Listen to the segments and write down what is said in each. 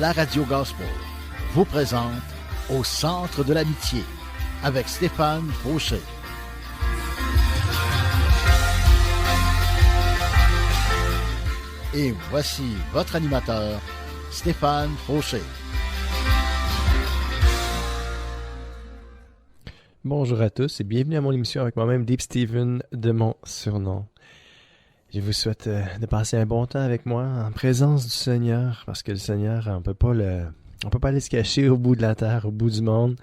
la Radio Gospel vous présente Au centre de l'amitié avec Stéphane Fauché. Et voici votre animateur, Stéphane Fauché. Bonjour à tous et bienvenue à mon émission avec moi-même, Deep Steven, de mon surnom. Je vous souhaite de passer un bon temps avec moi en présence du Seigneur, parce que le Seigneur, on peut pas aller se cacher au bout de la terre, au bout du monde.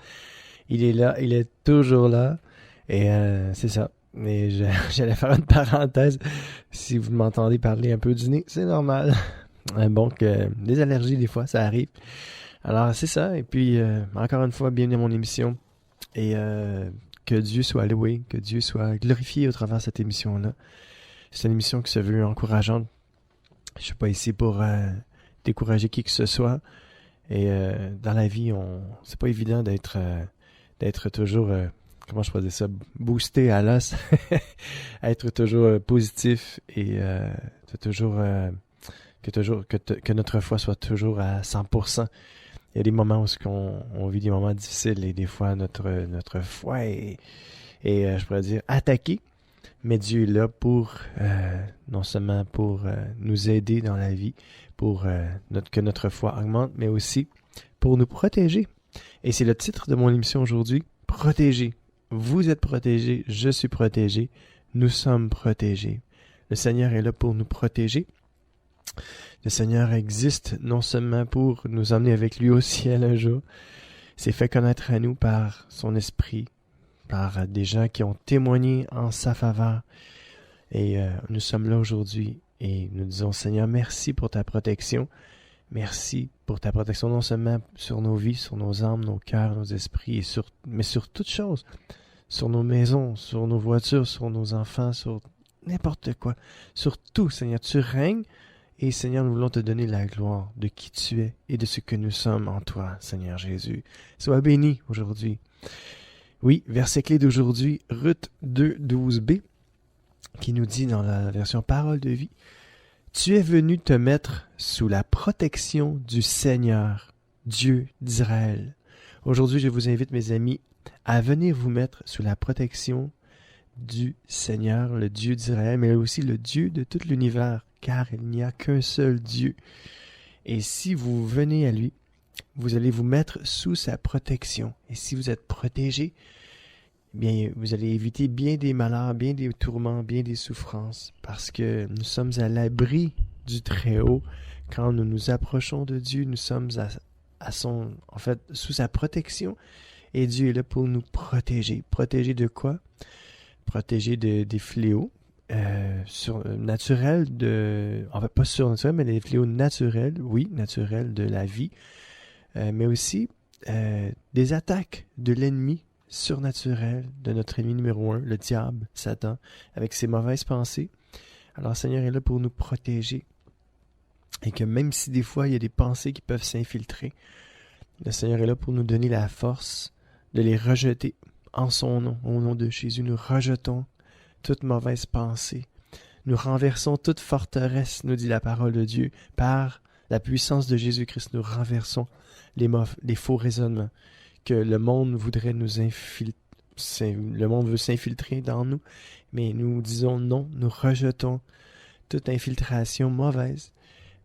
Il est là, il est toujours là, et c'est ça. Et j'allais faire une parenthèse. Si vous m'entendez parler un peu du nez, c'est normal. Donc, des allergies, des fois, ça arrive. Alors, c'est ça. Et puis, encore une fois, bienvenue à mon émission. Et que Dieu soit loué, que Dieu soit glorifié au travers de cette émission-là. C'est une émission qui se veut encourageante. Je suis pas ici pour décourager qui que ce soit. Et dans la vie, c'est pas évident d'être toujours, comment je pourrais dire ça, boosté à l'os, être toujours positif et que notre foi soit toujours à 100%. Il y a des moments où on vit des moments difficiles et des fois notre foi est je pourrais dire, attaquée. Mais Dieu est là pour, non seulement pour nous aider dans la vie, pour que notre foi augmente, mais aussi pour nous protéger. Et c'est le titre de mon émission aujourd'hui, Protéger. Vous êtes protégés, je suis protégé, nous sommes protégés. Le Seigneur est là pour nous protéger. Le Seigneur existe non seulement pour nous emmener avec lui au ciel un jour, c'est fait connaître à nous par son esprit, par des gens qui ont témoigné en sa faveur. Et nous sommes là aujourd'hui et nous disons, Seigneur, merci pour ta protection. Merci pour ta protection non seulement sur nos vies, sur nos âmes, nos cœurs, nos esprits, mais sur toutes choses. Sur nos maisons, sur nos voitures, sur nos enfants, sur n'importe quoi. Sur tout, Seigneur, tu règnes. Et Seigneur, nous voulons te donner la gloire de qui tu es et de ce que nous sommes en toi, Seigneur Jésus. Sois béni aujourd'hui. Oui, verset clé d'aujourd'hui, Ruth 2:12b, qui nous dit dans la version Parole de vie, « Tu es venu te mettre sous la protection du Seigneur, Dieu d'Israël. » Aujourd'hui, je vous invite, mes amis, à venir vous mettre sous la protection du Seigneur, le Dieu d'Israël, mais aussi le Dieu de tout l'univers, car il n'y a qu'un seul Dieu. Et si vous venez à lui, vous allez vous mettre sous sa protection. Et si vous êtes protégé, bien, vous allez éviter bien des malheurs, bien des tourments, bien des souffrances, parce que nous sommes à l'abri du Très-Haut. Quand nous nous approchons de Dieu, nous sommes sous sa protection. Et Dieu est là pour nous protéger. Protéger de quoi? Protéger des fléaux. Naturel pas surnaturel, mais les fléaux naturels, oui, naturels de la vie, mais aussi des attaques de l'ennemi surnaturel, de notre ennemi numéro 1, le diable, Satan, avec ses mauvaises pensées. Alors, le Seigneur est là pour nous protéger, et que même si des fois il y a des pensées qui peuvent s'infiltrer, le Seigneur est là pour nous donner la force de les rejeter en son nom, au nom de Jésus. Nous rejetons toute mauvaise pensée. Nous renversons toute forteresse, nous dit la parole de Dieu. Par la puissance de Jésus-Christ, nous renversons les faux raisonnements que le monde voudrait nous infiltrer. Le monde veut s'infiltrer dans nous, mais nous disons non, nous rejetons toute infiltration mauvaise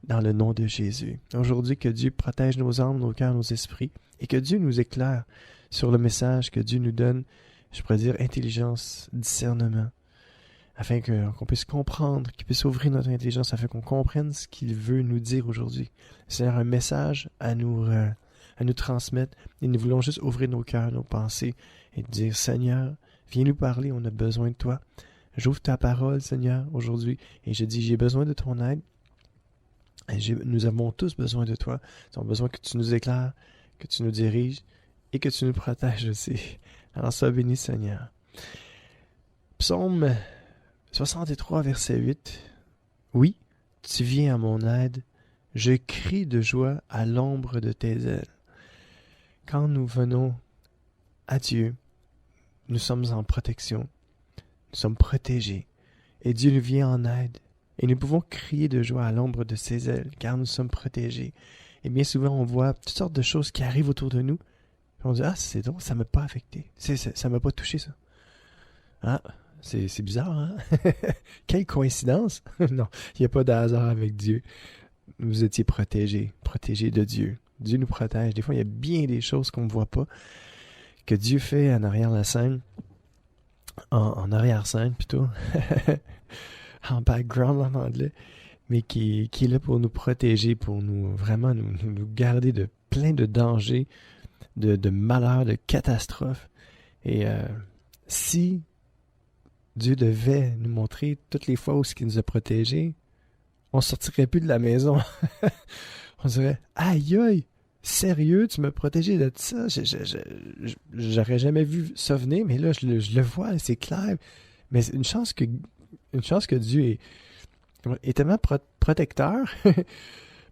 dans le nom de Jésus. Aujourd'hui, que Dieu protège nos âmes, nos cœurs, nos esprits, et que Dieu nous éclaire sur le message, que Dieu nous donne, je pourrais dire, intelligence, discernement, afin qu'on puisse comprendre, qu'il puisse ouvrir notre intelligence, afin qu'on comprenne ce qu'il veut nous dire aujourd'hui. C'est un message à nous transmettre, et nous voulons juste ouvrir nos cœurs, nos pensées, et dire, Seigneur, viens nous parler, on a besoin de toi. J'ouvre ta parole, Seigneur, aujourd'hui, et je dis, j'ai besoin de ton aide, et nous avons tous besoin de toi. Nous avons besoin que tu nous éclaires, que tu nous diriges, et que tu nous protèges aussi. Alors, sois béni, Seigneur. Psaume 63, verset 8. Oui, tu viens à mon aide. Je crie de joie à l'ombre de tes ailes. Quand nous venons à Dieu, nous sommes en protection. Nous sommes protégés. Et Dieu nous vient en aide. Et nous pouvons crier de joie à l'ombre de ses ailes, car nous sommes protégés. Et bien souvent, on voit toutes sortes de choses qui arrivent autour de nous. Puis on dit, ah, c'est drôle, ça m'a pas affecté. Ça m'a pas touché, ça. Ah, c'est bizarre, hein? Quelle coïncidence! Non, il n'y a pas de hasard avec Dieu. Vous étiez protégés de Dieu. Dieu nous protège. Des fois, il y a bien des choses qu'on ne voit pas, que Dieu fait en arrière la scène, en arrière-scène plutôt, en background en anglais, mais qui est là pour nous protéger, pour nous vraiment nous garder de plein de dangers, de malheurs, de catastrophes. Et si Dieu devait nous montrer toutes les fois où il nous a protégés, on ne sortirait plus de la maison. On dirait, aïe aïe, sérieux, tu m'as protégé de ça? J'aurais jamais vu ça venir, mais là, je le vois, c'est clair. Mais c'est une chance que Dieu est tellement protecteur,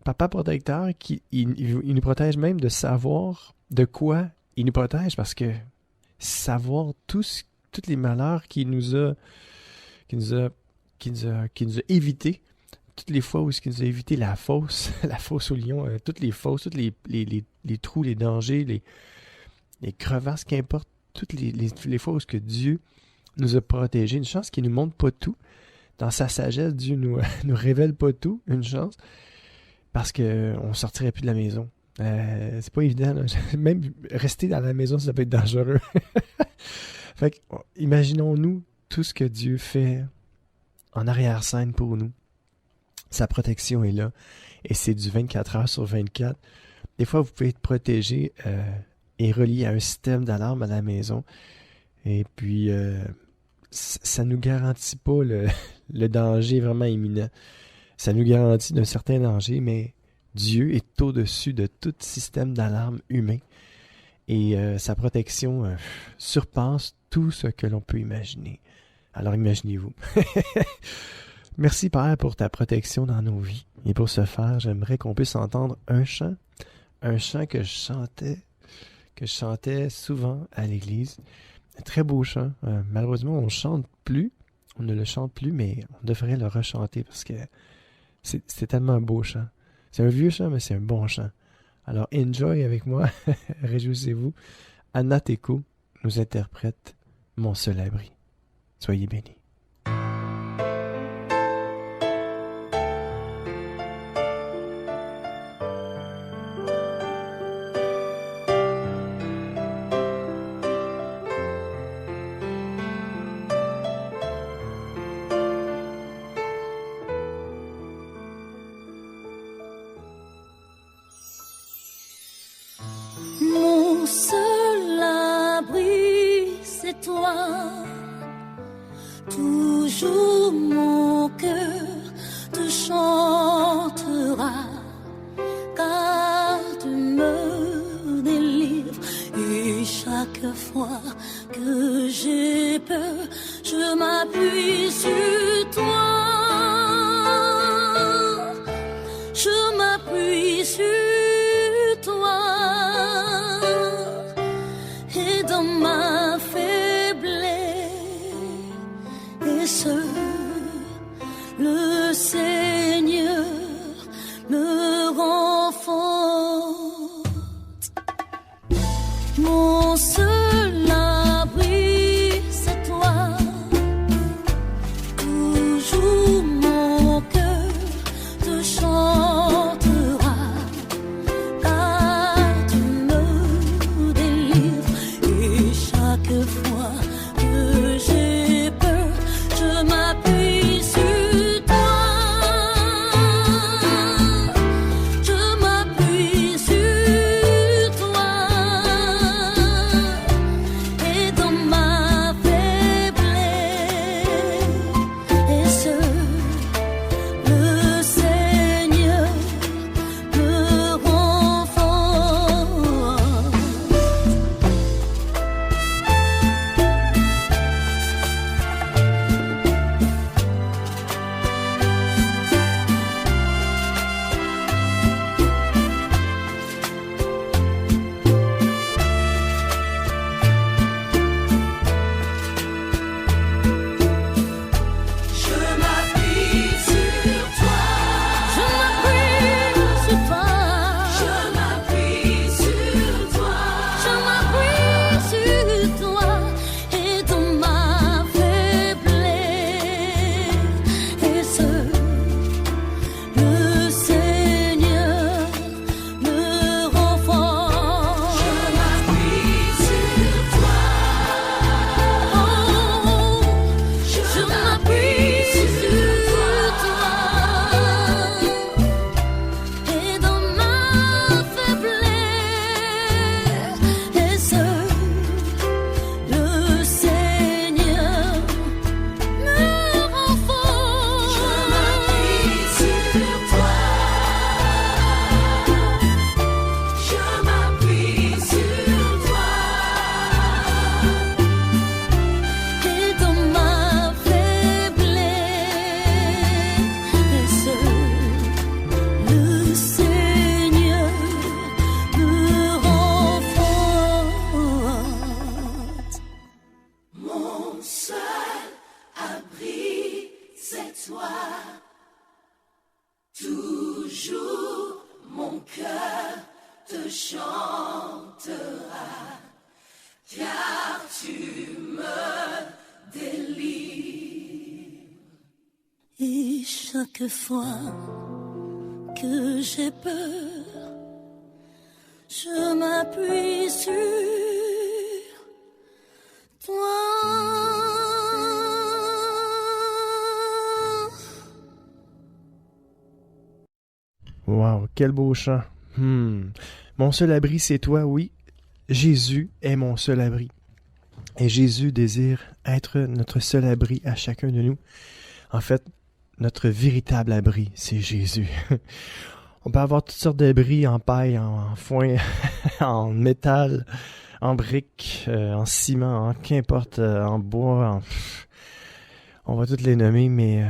papa protecteur, qu'il nous protège même de savoir de quoi il nous protège, parce que savoir tous les malheurs qu'il nous a évités, toutes les fois où il nous a évité la fosse au lion, toutes les fosses, tous les trous, les dangers, les crevasses, qu'importe, toutes les fois où que Dieu nous a protégés. Une chance qu'il ne nous montre pas tout. Dans sa sagesse, Dieu nous révèle pas tout, une chance, parce qu'on ne sortirait plus de la maison. C'est pas évident, là. Même rester dans la maison, ça peut être dangereux. Fait que, imaginons-nous tout ce que Dieu fait en arrière-scène pour nous. Sa protection est là. Et c'est du 24 heures sur 24. Des fois, vous pouvez être protégé et relié à un système d'alarme à la maison. Et puis, ça ne nous garantit pas le danger vraiment imminent. Ça nous garantit d'un certain danger, mais Dieu est au-dessus de tout système d'alarme humain. Et sa protection surpasse tout ce que l'on peut imaginer. Alors imaginez-vous. Merci Père pour ta protection dans nos vies. Et pour ce faire, j'aimerais qu'on puisse entendre un chant que je chantais souvent à l'église. Un très beau chant. Malheureusement, on ne le chante plus, mais on devrait le rechanter parce que c'est tellement un beau chant. C'est un vieux chant, mais c'est un bon chant. Alors enjoy avec moi, réjouissez-vous. Anna Teco nous interprète Mon seul abri. Soyez bénis. Mon seul abri, c'est toi. Toujours mon cœur te chantera, car tu me délivres. Et chaque fois que j'ai peur, je m'appuie sur toi. Je m'appuie sur toi. Et dans ma faiblesse, le Seigneur me renforce. Mon seul abri, c'est toi. te chantera, car tu me délivres. Et chaque fois que j'ai peur, je m'appuie sur toi. Wow, quel beau chant. Mon seul abri, c'est toi, oui. Jésus est mon seul abri. Et Jésus désire être notre seul abri à chacun de nous. En fait, notre véritable abri, c'est Jésus. On peut avoir toutes sortes d'abris en paille, en foin, en métal, en briques, en ciment, qu'importe, en bois. On va toutes les nommer, mais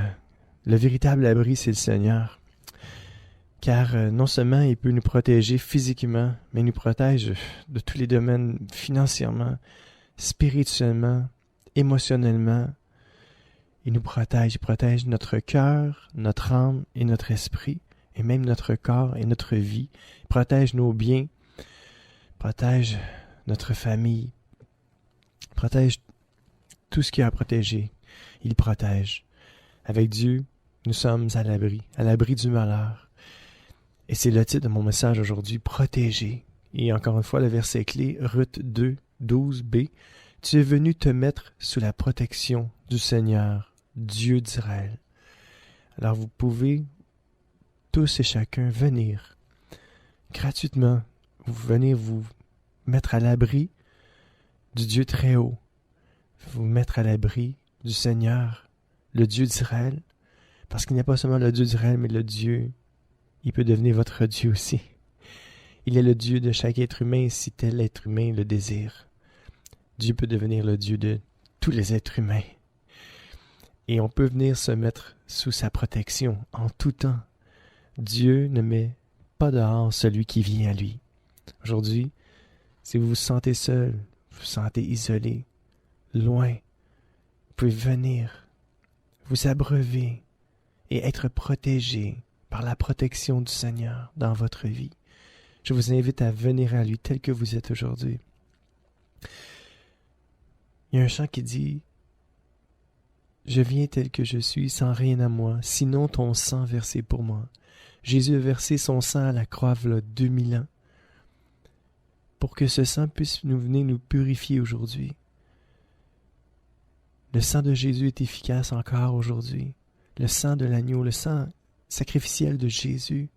le véritable abri, c'est le Seigneur. Car non seulement il peut nous protéger physiquement, mais il nous protège de tous les domaines financièrement, spirituellement, émotionnellement. Il nous protège. Il protège notre cœur, notre âme et notre esprit, et même notre corps et notre vie. Il protège nos biens, il protège notre famille, il protège tout ce qu'il y a à protéger. Il protège. Avec Dieu, nous sommes à l'abri du malheur. Et c'est le titre de mon message aujourd'hui, protéger. Et encore une fois, le verset clé, Ruth 2, 12b. Tu es venu te mettre sous la protection du Seigneur, Dieu d'Israël. Alors vous pouvez tous et chacun venir gratuitement. Vous venez vous mettre à l'abri du Dieu très haut. Vous mettre à l'abri du Seigneur, le Dieu d'Israël. Parce qu'il n'est pas seulement le Dieu d'Israël, mais le Dieu. Il peut devenir votre Dieu aussi. Il est le Dieu de chaque être humain si tel être humain le désire. Dieu peut devenir le Dieu de tous les êtres humains. Et on peut venir se mettre sous sa protection en tout temps. Dieu ne met pas dehors celui qui vient à lui. Aujourd'hui, si vous vous sentez seul, vous vous sentez isolé, loin, vous pouvez venir, vous abreuver et être protégé par la protection du Seigneur dans votre vie. Je vous invite à venir à lui tel que vous êtes aujourd'hui. Il y a un chant qui dit « Je viens tel que je suis, sans rien à moi, sinon ton sang versé pour moi. » Jésus a versé son sang à la croix il y a 2000 ans pour que ce sang puisse nous venir nous purifier aujourd'hui. Le sang de Jésus est efficace encore aujourd'hui. Le sang de l'agneau, le sang sacrificiel de Jésus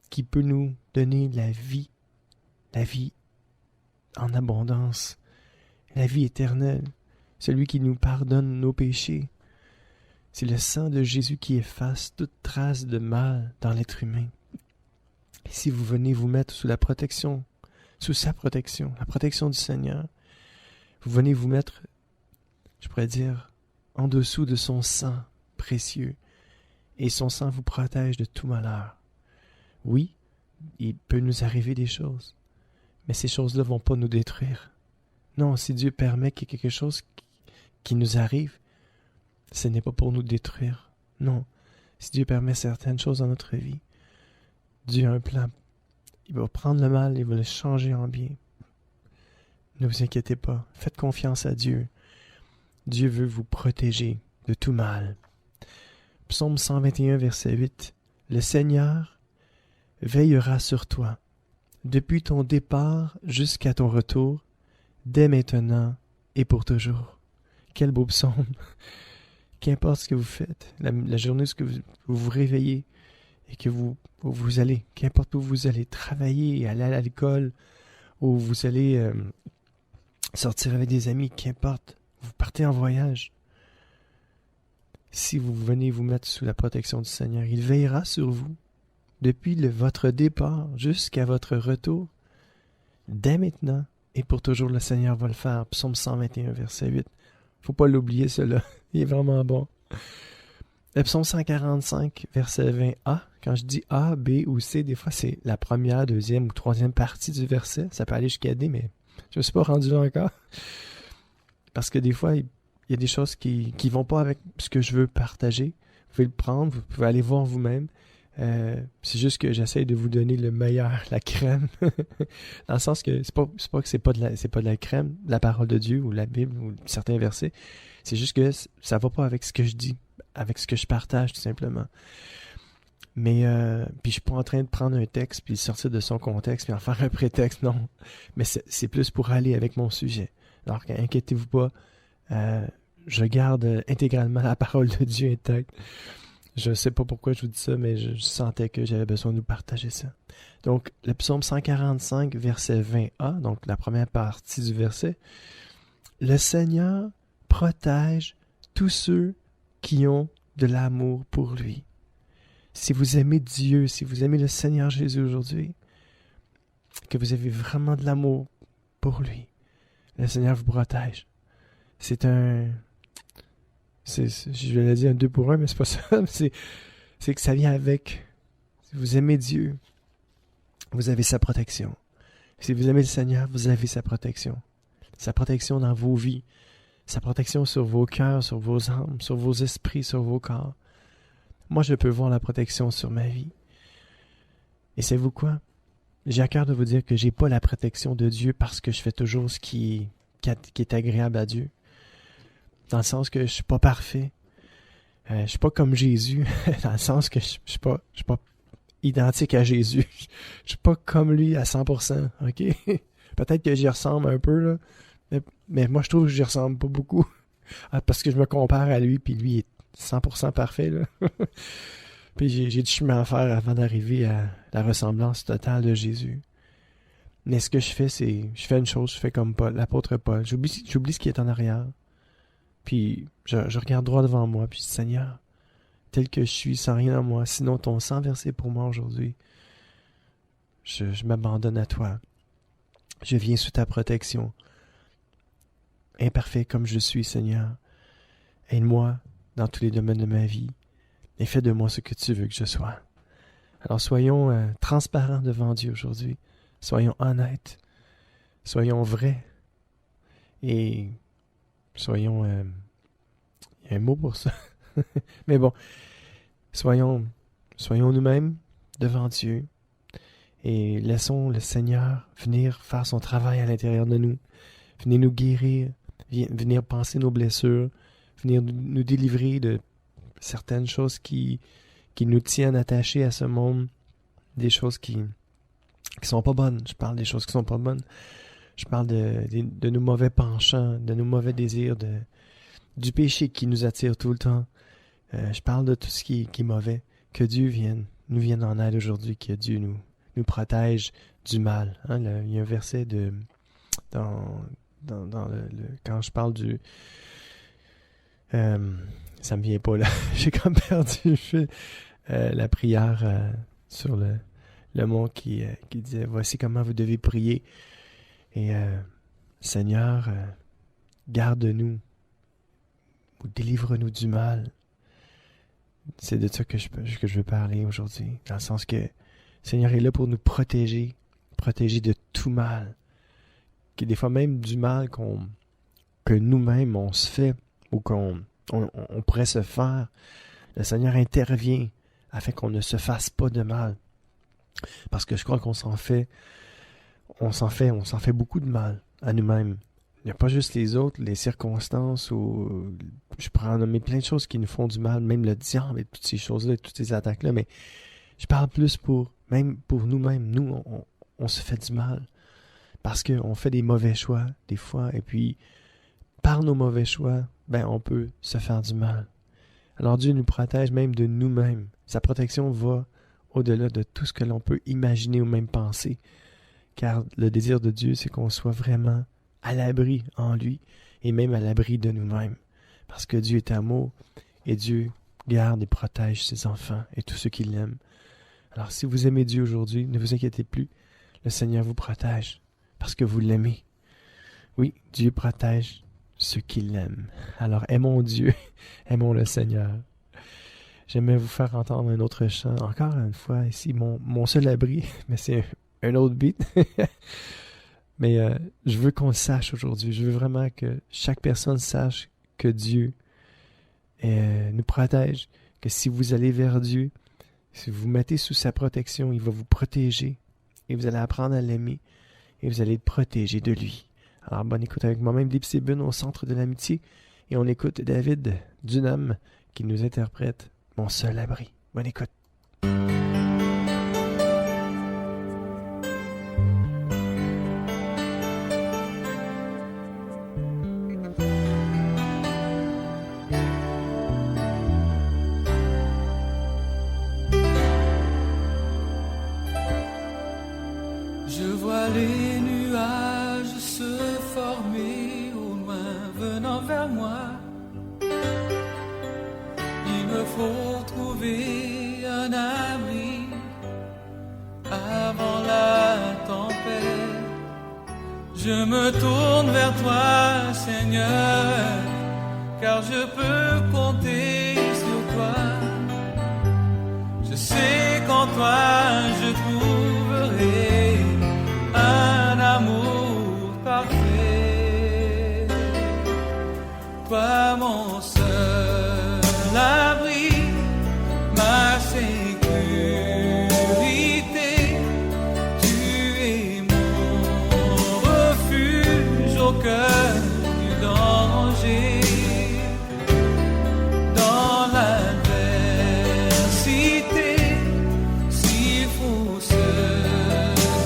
qui peut nous donner la vie en abondance, la vie éternelle, celui qui nous pardonne nos péchés. C'est le sang de Jésus qui efface toute trace de mal dans l'être humain. Et si vous venez vous mettre sous sa protection, la protection du Seigneur, vous venez vous mettre, je pourrais dire, en dessous de son sang précieux, et son sang vous protège de tout malheur. Oui, il peut nous arriver des choses, mais ces choses-là ne vont pas nous détruire. Non, si Dieu permet qu'il y ait quelque chose qui nous arrive, ce n'est pas pour nous détruire. Non, si Dieu permet certaines choses dans notre vie, Dieu a un plan. Il va prendre le mal, il va le changer en bien. Ne vous inquiétez pas, faites confiance à Dieu. Dieu veut vous protéger de tout mal. Psaume 121, verset 8. Le Seigneur veillera sur toi, depuis ton départ jusqu'à ton retour, dès maintenant et pour toujours. Quel beau psaume! Qu'importe ce que vous faites, la journée où vous vous réveillez et que vous allez, qu'importe où vous allez travailler, aller à l'école, ou vous allez sortir avec des amis, qu'importe, vous partez en voyage. Si vous venez vous mettre sous la protection du Seigneur, il veillera sur vous depuis votre départ jusqu'à votre retour. Dès maintenant et pour toujours, le Seigneur va le faire. Psaume 121, verset 8. Faut pas l'oublier, cela. Il est vraiment bon. Le psaume 145, verset 20a. Quand je dis A, B ou C, des fois c'est la première, deuxième ou troisième partie du verset. Ça peut aller jusqu'à D, mais je ne suis pas rendu là encore. Parce que des fois, il y a des choses qui vont pas avec ce que je veux partager. Vous pouvez le prendre, vous pouvez aller voir vous-même. C'est juste que j'essaie de vous donner le meilleur, la crème. Dans le sens que c'est pas que c'est pas de la crème, la parole de Dieu ou la Bible ou certains versets. C'est juste que ça va pas avec ce que je dis, avec ce que je partage, tout simplement. Mais puis je suis pas en train de prendre un texte puis le sortir de son contexte puis en faire un prétexte, non. Mais c'est plus pour aller avec mon sujet. Alors inquiétez-vous pas, je garde intégralement la parole de Dieu intacte. Je sais pas pourquoi je vous dis ça, mais je sentais que j'avais besoin de vous partager ça. Donc, le psaume 145, verset 20a, donc la première partie du verset. Le Seigneur protège tous ceux qui ont de l'amour pour lui. Si vous aimez Dieu, si vous aimez le Seigneur Jésus aujourd'hui, que vous avez vraiment de l'amour pour lui, le Seigneur vous protège. Je vais le dire un 2 pour 1, mais c'est pas ça. C'est que ça vient avec. Si vous aimez Dieu, vous avez sa protection. Si vous aimez le Seigneur, vous avez sa protection. Sa protection dans vos vies. Sa protection sur vos cœurs, sur vos âmes, sur vos esprits, sur vos corps. Moi, je peux voir la protection sur ma vie. Et savez-vous quoi? J'ai à cœur de vous dire que j'ai pas la protection de Dieu parce que je fais toujours ce qui est agréable à Dieu. Dans le sens que je suis pas parfait. Je suis pas comme Jésus. Dans le sens que je suis pas identique à Jésus. Je suis pas comme lui à 100%. OK? Peut-être que j'y ressemble un peu, là. Mais moi, je trouve que j'y ressemble pas beaucoup. Parce que je me compare à lui, puis lui est 100% parfait, là. Puis j'ai du chemin à faire avant d'arriver à la ressemblance totale de Jésus. Mais ce que je fais, c'est... Je fais une chose, je fais comme Paul, l'apôtre Paul. J'oublie ce qui est en arrière. Puis je regarde droit devant moi, puis je dis, Seigneur, tel que je suis, sans rien en moi, sinon ton sang versé pour moi aujourd'hui, je m'abandonne à toi. Je viens sous ta protection. Imparfait comme je suis, Seigneur. Aide-moi dans tous les domaines de ma vie et fais de moi ce que tu veux que je sois. Alors soyons transparents devant Dieu aujourd'hui. Soyons honnêtes. Soyons vrais. Et soyons... il y a un mot pour ça. Mais bon, soyons nous-mêmes devant Dieu et laissons le Seigneur venir faire son travail à l'intérieur de nous. Venir nous guérir, venir panser nos blessures, venir nous délivrer de certaines choses qui nous tiennent attachés à ce monde, des choses qui sont pas bonnes. Je parle des choses qui sont pas bonnes. Je parle de nos mauvais penchants, de nos mauvais désirs, du péché qui nous attire tout le temps. Je parle de tout ce qui est mauvais. Que Dieu nous vienne en aide aujourd'hui, que Dieu nous protège du mal. Hein, il y a un verset quand je parle du... ça me vient pas là. J'ai comme perdu la prière sur le mot qui disait « Voici comment vous devez prier. » Et Seigneur, garde-nous ou délivre-nous du mal. C'est de ça que je veux parler aujourd'hui. Dans le sens que Seigneur est là pour nous protéger de tout mal. Que des fois même du mal que nous-mêmes on se fait ou qu'on pourrait se faire. Le Seigneur intervient afin qu'on ne se fasse pas de mal. Parce que je crois qu'on s'en fait beaucoup de mal à nous-mêmes. Il n'y a pas juste les autres, les circonstances ou je pourrais en nommer plein de choses qui nous font du mal, même le diable et toutes ces choses-là, toutes ces attaques-là, mais je parle plus même pour nous-mêmes. Nous, on se fait du mal parce qu'on fait des mauvais choix des fois et puis par nos mauvais choix, on peut se faire du mal. Alors Dieu nous protège même de nous-mêmes. Sa protection va au-delà de tout ce que l'on peut imaginer ou même penser. Car le désir de Dieu, c'est qu'on soit vraiment à l'abri en lui et même à l'abri de nous-mêmes. Parce que Dieu est amour et Dieu garde et protège ses enfants et tous ceux qui l'aiment. Alors si vous aimez Dieu aujourd'hui, ne vous inquiétez plus. Le Seigneur vous protège parce que vous l'aimez. Oui, Dieu protège ceux qui l'aiment. Alors aimons Dieu, aimons le Seigneur. J'aimerais vous faire entendre un autre chant. Encore une fois, ici, mon seul abri, mais c'est un autre beat. Mais je veux qu'on le sache aujourd'hui. Je veux vraiment que chaque personne sache que Dieu nous protège. Que si vous allez vers Dieu, Si vous vous mettez sous sa protection, il va vous protéger. Et vous allez apprendre à l'aimer. Et vous allez être protégé de lui. Alors, bonne écoute avec moi-même, Dipsy Bun au centre de l'amitié. Et on écoute David Dunham qui nous interprète Mon seul abri. Bonne écoute. Je vois les nuages se former au loin venant vers moi. Il me faut trouver un abri avant la tempête. Je me tourne vers toi, Seigneur, car je peux compter sur toi. Je sais qu'en toi je trouverai un amour parfait. Toi mon seul abri, ma sécurité, tu es mon refuge au cœur du danger. Dans l'adversité, s'il faut se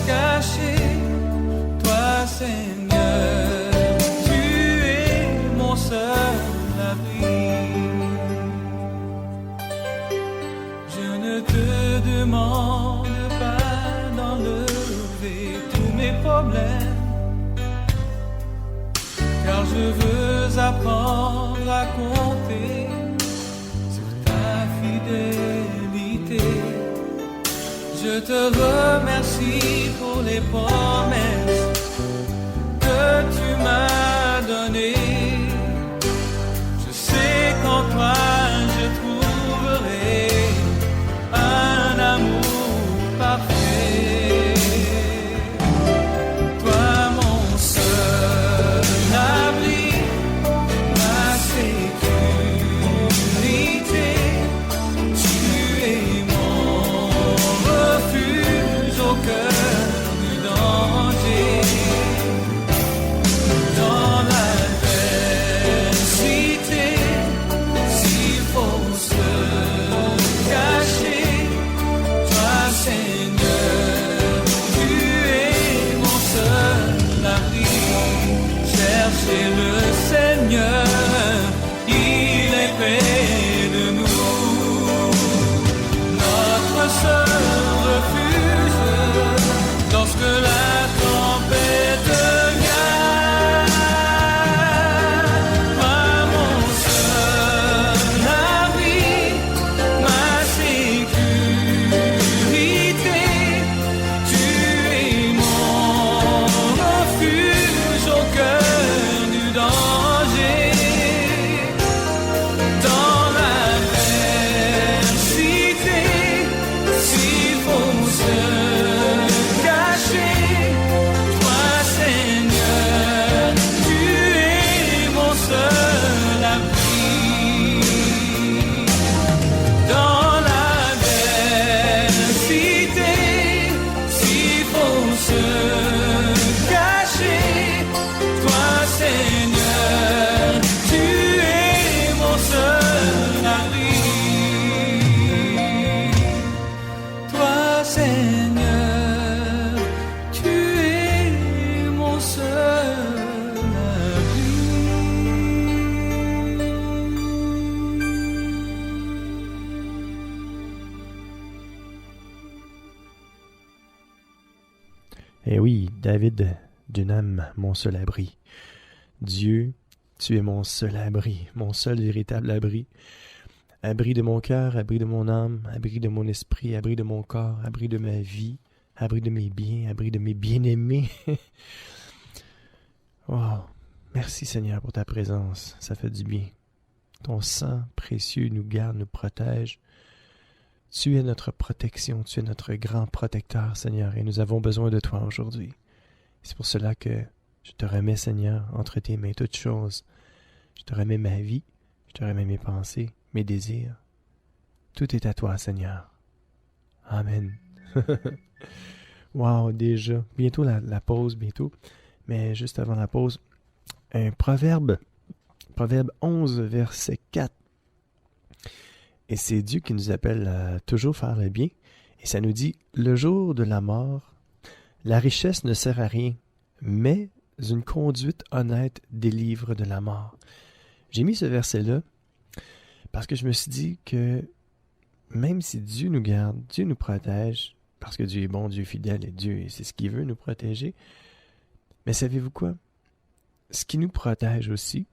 cacher, toi Seigneur, tu es mon seul abri. Je ne te demande pas d'enlever tous mes problèmes, car je veux apprendre à compter sur ta fidélité. Je te remercie pour les promesses que tu m'as données. Je sais qu'en toi je trouverai un amour parfait. Toi mon seul abri, ma sécurité, tu es mon refuge au cœur du danger. Dans l'adversité, s'il faut se cacher, toi Seigneur, tu es mon seul abri. Cherchez le Seigneur, il est près de nous, notre seul refuge lorsque la tempête gagne. Toi mon seul abri, ma sécurité, tu es mon refuge au cœur du danger. Dans l'adversité, s'il faut se cacher, toi Seigneur, tu es mon seul abri. Dans l'adversité, s'il faut se cacher, toi Seigneur, tu es mon seul abri. Toi Seigneur, tu es mon seul abri. Eh oui, David Dunham, mon seul abri. Dieu, tu es mon seul abri, mon seul véritable abri. Abri de mon cœur, abri de mon âme, abri de mon esprit, abri de mon corps, abri de ma vie, abri de mes biens, abri de mes bien-aimés. Oh, merci Seigneur pour ta présence, ça fait du bien. Ton sang précieux nous garde, nous protège. Tu es notre protection, tu es notre grand protecteur, Seigneur, et nous avons besoin de toi aujourd'hui. C'est pour cela que je te remets, Seigneur, entre tes mains toutes choses. Je te remets ma vie, je te remets mes pensées, mes désirs. Tout est à toi, Seigneur. Amen. Wow, déjà. Bientôt la pause, bientôt. Mais juste avant la pause, un proverbe 11, verset 4. Et c'est Dieu qui nous appelle à toujours faire le bien. Et ça nous dit, le jour de la mort, la richesse ne sert à rien, mais une conduite honnête délivre de la mort. J'ai mis ce verset-là parce que je me suis dit que même si Dieu nous garde, Dieu nous protège, parce que Dieu est bon, Dieu est fidèle et Dieu, c'est ce qu'il veut, nous protéger. Mais savez-vous quoi? Ce qui nous protège aussi,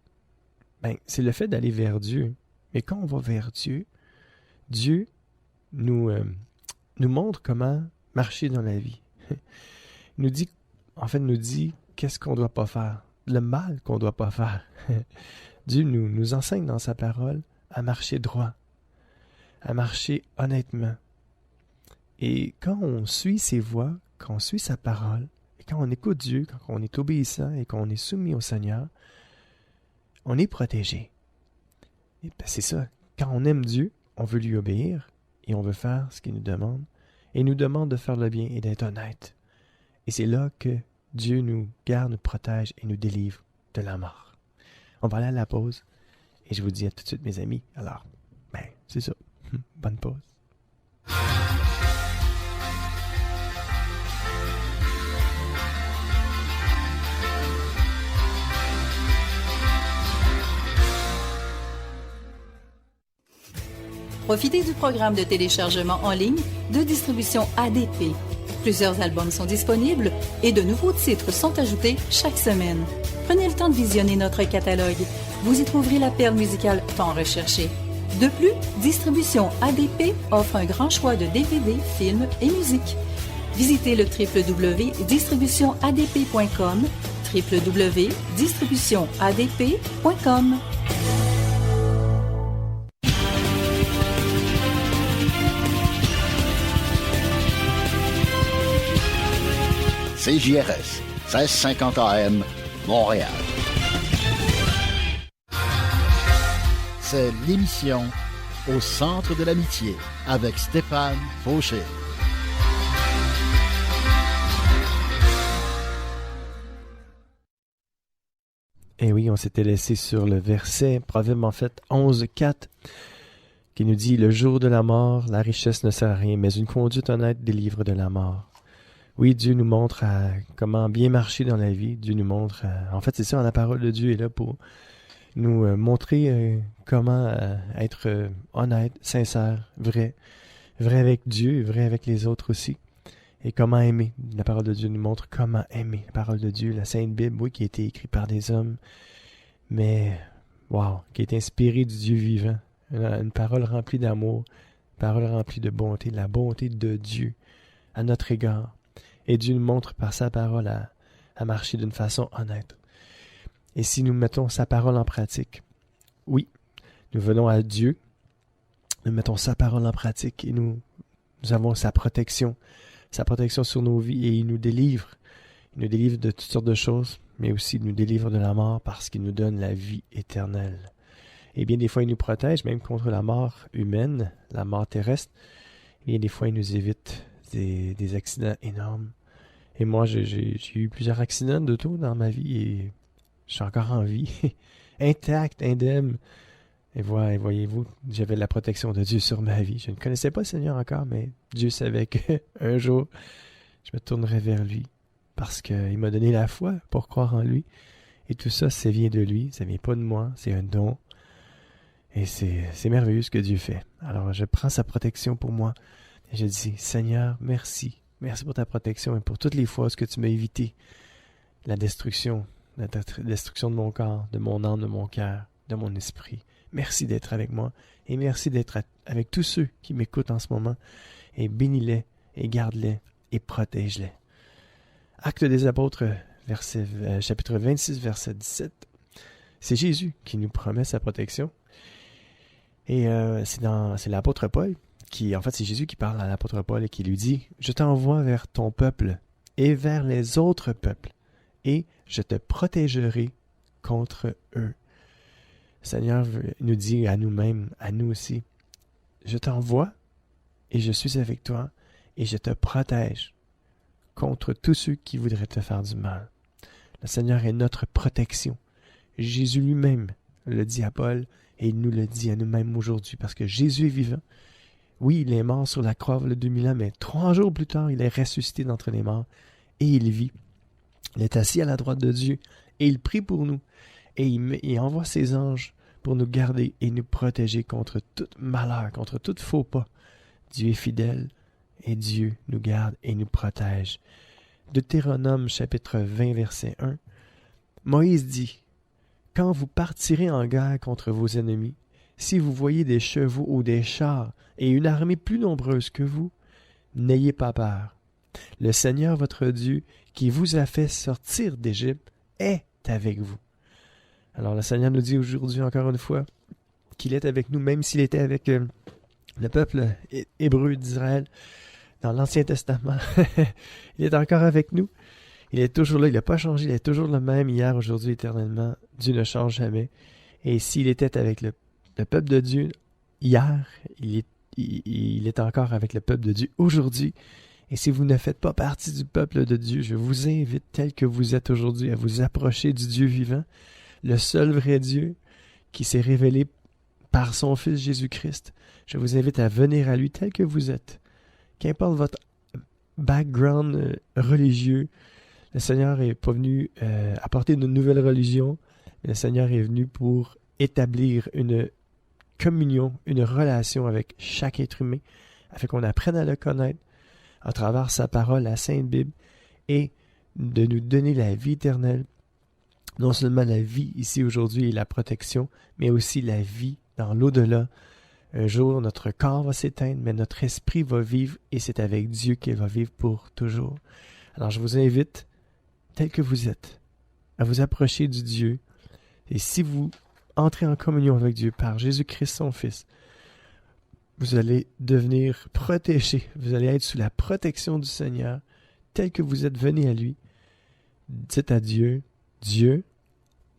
c'est le fait d'aller vers Dieu. Mais quand on va vers Dieu, Dieu nous montre comment marcher dans la vie. nous dit qu'est-ce qu'on ne doit pas faire, le mal qu'on ne doit pas faire. Dieu nous enseigne dans sa parole à marcher droit, à marcher honnêtement. Et quand on suit ses voies, quand on suit sa parole, et quand on écoute Dieu, quand on est obéissant et qu'on est soumis au Seigneur, on est protégé. Et c'est ça, quand on aime Dieu, on veut lui obéir et on veut faire ce qu'il nous demande. Et il nous demande de faire le bien et d'être honnête. Et c'est là que Dieu nous garde, nous protège et nous délivre de la mort. On va aller à la pause et je vous dis à tout de suite, mes amis. Alors, c'est ça. Bonne pause. Profitez du programme de téléchargement en ligne de distribution ADP. Plusieurs albums sont disponibles et de nouveaux titres sont ajoutés chaque semaine. Prenez le temps de visionner notre catalogue. Vous y trouverez la perle musicale tant recherchée. De plus, Distribution ADP offre un grand choix de DVD, films et musique. Visitez le www.distributionadp.com, www.distributionadp.com. CJRS, 1650 AM, Montréal. C'est l'émission Au centre de l'amitié avec Stéphane Fauché. Et oui, on s'était laissé sur le verset, Proverbe 11, 4, qui nous dit « Le jour de la mort, la richesse ne sert à rien, mais une conduite honnête délivre de la mort. » Oui, Dieu nous montre comment bien marcher dans la vie. Dieu nous montre... en fait, c'est ça, la parole de Dieu est là pour nous montrer comment être honnête, sincère, vrai avec Dieu, vrai avec les autres aussi. Et comment aimer. La parole de Dieu nous montre comment aimer. La parole de Dieu, la Sainte Bible, oui, qui a été écrite par des hommes, mais, qui est inspirée du Dieu vivant. Une parole remplie d'amour, une parole remplie de bonté, la bonté de Dieu à notre égard. Et Dieu nous montre par sa parole à marcher d'une façon honnête. Et si nous mettons sa parole en pratique, oui, nous venons à Dieu, nous mettons sa parole en pratique et nous avons sa protection sur nos vies et il nous délivre. Il nous délivre de toutes sortes de choses, mais aussi il nous délivre de la mort parce qu'il nous donne la vie éternelle. Et bien des fois, il nous protège même contre la mort humaine, la mort terrestre. Et bien des fois, il nous évite des accidents énormes. Et moi, j'ai eu plusieurs accidents d'auto dans ma vie et je suis encore en vie, intact, indemne. Et voyez-vous, j'avais la protection de Dieu sur ma vie. Je ne connaissais pas le Seigneur encore, mais Dieu savait qu'un jour, je me tournerais vers lui parce qu'il m'a donné la foi pour croire en lui. Et tout ça, ça vient de lui, ça vient pas de moi, c'est un don. Et c'est merveilleux ce que Dieu fait. Alors, je prends sa protection pour moi. Et je dis, Seigneur, merci. Merci pour ta protection et pour toutes les fois où tu m'as évité la destruction de mon corps, de mon âme, de mon cœur, de mon esprit. Merci d'être avec moi et merci d'être avec tous ceux qui m'écoutent en ce moment. Et bénis-les et garde-les et protège-les. Actes des apôtres, chapitre 26, verset 17. C'est Jésus qui nous promet sa protection. Et c'est l'apôtre Paul c'est Jésus qui parle à l'apôtre Paul et qui lui dit « Je t'envoie vers ton peuple et vers les autres peuples, et je te protégerai contre eux. » Le Seigneur nous dit à nous-mêmes, à nous aussi, « Je t'envoie et je suis avec toi et je te protège contre tous ceux qui voudraient te faire du mal. Le Seigneur est notre protection. Jésus lui-même le dit à Paul et il nous le dit à nous-mêmes aujourd'hui parce que Jésus est vivant. Oui, il est mort sur la croix il y a 2000 ans, mais 3 jours plus tard, il est ressuscité d'entre les morts et il vit. Il est assis à la droite de Dieu et il prie pour nous et il envoie ses anges pour nous garder et nous protéger contre tout malheur, contre tout faux pas. Dieu est fidèle et Dieu nous garde et nous protège. Deutéronome chapitre 20 verset 1. Moïse dit, « Quand vous partirez en guerre contre vos ennemis, si vous voyez des chevaux ou des chars et une armée plus nombreuse que vous, n'ayez pas peur. Le Seigneur votre Dieu qui vous a fait sortir d'Égypte est avec vous. » Alors le Seigneur nous dit aujourd'hui encore une fois qu'il est avec nous, même s'il était avec le peuple hébreu d'Israël dans l'Ancien Testament. Il est encore avec nous. Il est toujours là, il n'a pas changé, il est toujours le même hier, aujourd'hui, éternellement. Dieu ne change jamais. Et s'il était avec le peuple de Dieu hier, il est encore avec le peuple de Dieu aujourd'hui. Et si vous ne faites pas partie du peuple de Dieu, je vous invite, tel que vous êtes aujourd'hui, à vous approcher du Dieu vivant, le seul vrai Dieu qui s'est révélé par son Fils Jésus-Christ. Je vous invite à venir à lui tel que vous êtes. Qu'importe votre background religieux, le Seigneur n'est pas venu apporter une nouvelle religion. Le Seigneur est venu pour établir une communion, une relation avec chaque être humain, afin qu'on apprenne à le connaître à travers sa parole, la Sainte Bible, et de nous donner la vie éternelle. Non seulement la vie ici aujourd'hui et la protection, mais aussi la vie dans l'au-delà. Un jour, notre corps va s'éteindre, mais notre esprit va vivre et c'est avec Dieu qu'il va vivre pour toujours. Alors, je vous invite, tel que vous êtes, à vous approcher du Dieu. Et si vous entrez en communion avec Dieu par Jésus-Christ, son Fils, vous allez devenir protégé. Vous allez être sous la protection du Seigneur, tel que vous êtes venu à lui. Dites à Dieu, Dieu,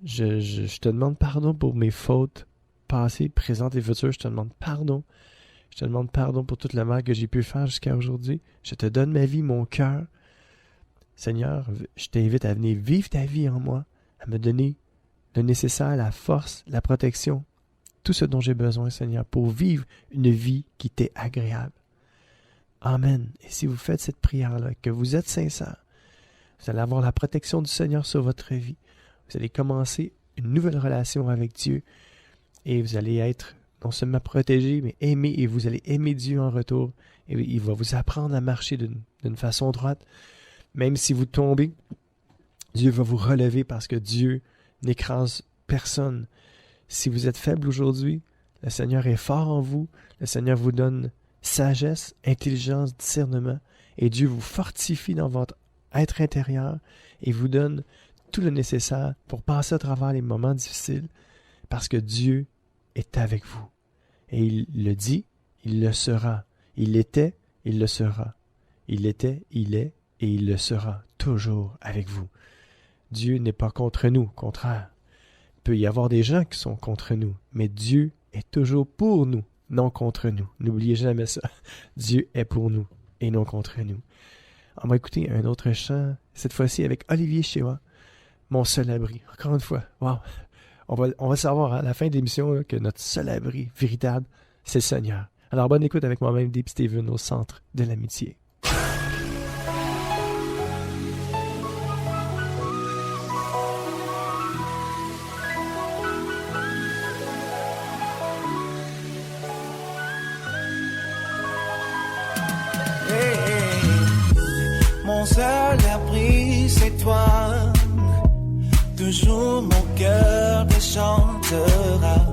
je te demande pardon pour mes fautes passées, présentes et futures. Je te demande pardon. Je te demande pardon pour toute la mal que j'ai pu faire jusqu'à aujourd'hui. Je te donne ma vie, mon cœur. Seigneur, je t'invite à venir vivre ta vie en moi, à me donner le nécessaire, la force, la protection, tout ce dont j'ai besoin, Seigneur, pour vivre une vie qui t'est agréable. Amen. Et si vous faites cette prière-là, que vous êtes sincère, vous allez avoir la protection du Seigneur sur votre vie. Vous allez commencer une nouvelle relation avec Dieu et vous allez être non seulement protégé, mais aimé, et vous allez aimer Dieu en retour. Et il va vous apprendre à marcher d'une façon droite. Même si vous tombez, Dieu va vous relever parce que Dieu n'écrase personne. Si vous êtes faible aujourd'hui, le Seigneur est fort en vous. Le Seigneur vous donne sagesse, intelligence, discernement. Et Dieu vous fortifie dans votre être intérieur et vous donne tout le nécessaire pour passer à travers les moments difficiles parce que Dieu est avec vous. Et il le dit, il le sera. Il était, il le sera. Il était, il est et il le sera toujours avec vous. Dieu n'est pas contre nous, au contraire. Il peut y avoir des gens qui sont contre nous, mais Dieu est toujours pour nous, non contre nous. N'oubliez jamais ça. Dieu est pour nous et non contre nous. On va écouter un autre chant, cette fois-ci avec Olivier Chewa, Mon seul abri. Encore une fois, wow. On va savoir à la fin de l'émission là, que notre seul abri véritable, c'est le Seigneur. Alors bonne écoute avec moi-même, Deep Steven, au centre de l'amitié. Mon seul abri, c'est toi. Toujours mon cœur te chantera,